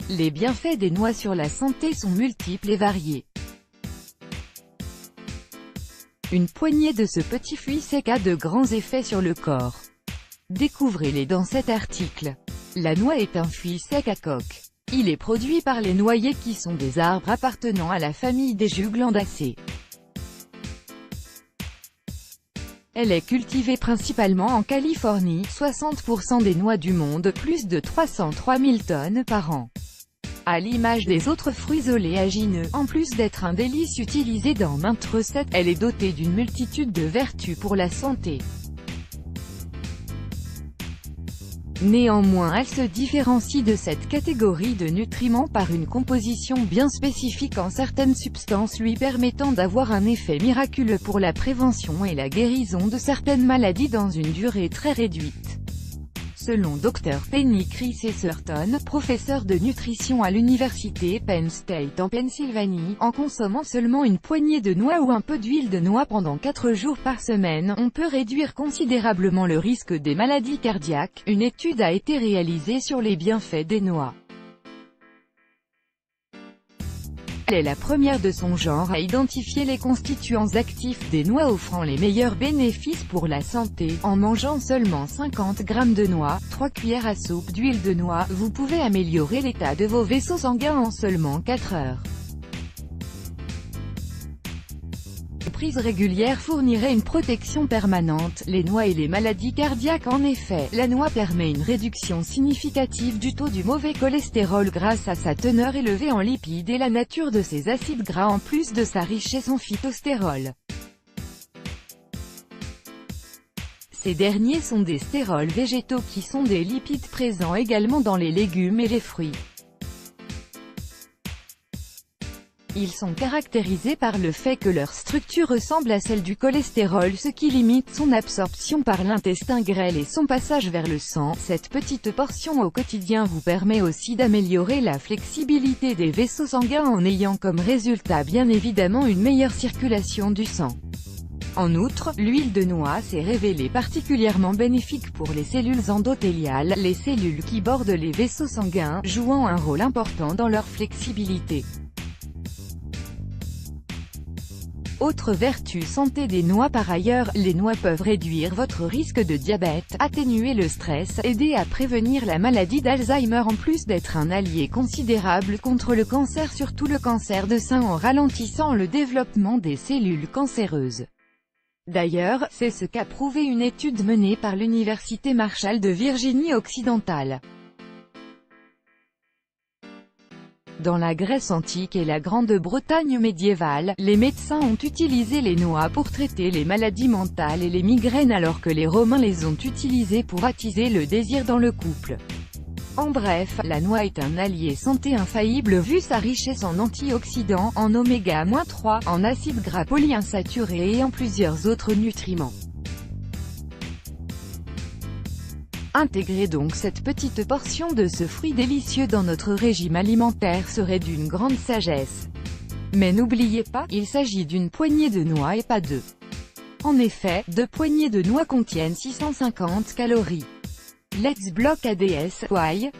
Les bienfaits des noix sur la santé sont multiples et variés. Une poignée de ce petit fruit sec a de grands effets sur le corps. Découvrez-les dans cet article. La noix est un fruit sec à coque. Il est produit par les noyers qui sont des arbres appartenant à la famille des Juglandacées. Elle est cultivée principalement en Californie, 60% des noix du monde, plus de 303 000 tonnes par an. À l'image des autres fruits oléagineux, en plus d'être un délice utilisé dans maintes recettes, elle est dotée d'une multitude de vertus pour la santé. Néanmoins, elle se différencie de cette catégorie de nutriments par une composition bien spécifique en certaines substances lui permettant d'avoir un effet miraculeux pour la prévention et la guérison de certaines maladies dans une durée très réduite. Selon Dr Penny Chris Esserton, professeur de nutrition à l'université Penn State en Pennsylvanie, en consommant seulement une poignée de noix ou un peu d'huile de noix pendant 4 jours par semaine, on peut réduire considérablement le risque des maladies cardiaques. Une étude a été réalisée sur les bienfaits des noix. Elle est la première de son genre à identifier les constituants actifs des noix offrant les meilleurs bénéfices pour la santé. En mangeant seulement 50 g de noix, 3 cuillères à soupe d'huile de noix, vous pouvez améliorer l'état de vos vaisseaux sanguins en seulement 4 heures. Une prise régulière fournirait une protection permanente, les noix et les maladies cardiaques. En effet, la noix permet une réduction significative du taux du mauvais cholestérol grâce à sa teneur élevée en lipides et la nature de ses acides gras en plus de sa richesse en phytostérol. Ces derniers sont des stérols végétaux qui sont des lipides présents également dans les légumes et les fruits. Ils sont caractérisés par le fait que leur structure ressemble à celle du cholestérol, ce qui limite son absorption par l'intestin grêle et son passage vers le sang. Cette petite portion au quotidien vous permet aussi d'améliorer la flexibilité des vaisseaux sanguins en ayant comme résultat bien évidemment une meilleure circulation du sang. En outre, l'huile de noix s'est révélée particulièrement bénéfique pour les cellules endothéliales, les cellules qui bordent les vaisseaux sanguins, jouant un rôle important dans leur flexibilité. Autre vertu santé des noix. Par ailleurs, les noix peuvent réduire votre risque de diabète, atténuer le stress, aider à prévenir la maladie d'Alzheimer en plus d'être un allié considérable contre le cancer, surtout le cancer de sein, en ralentissant le développement des cellules cancéreuses. D'ailleurs, c'est ce qu'a prouvé une étude menée par l'Université Marshall de Virginie-Occidentale. Dans la Grèce antique et la Grande-Bretagne médiévale, les médecins ont utilisé les noix pour traiter les maladies mentales et les migraines alors que les Romains les ont utilisées pour attiser le désir dans le couple. En bref, la noix est un allié santé infaillible vu sa richesse en antioxydants, en oméga-3, en acides gras polyinsaturés et en plusieurs autres nutriments. Intégrer donc cette petite portion de ce fruit délicieux dans notre régime alimentaire serait d'une grande sagesse. Mais n'oubliez pas, il s'agit d'une poignée de noix et pas deux. En effet, 2 poignées de noix contiennent 650 calories. Let's block ADS, why?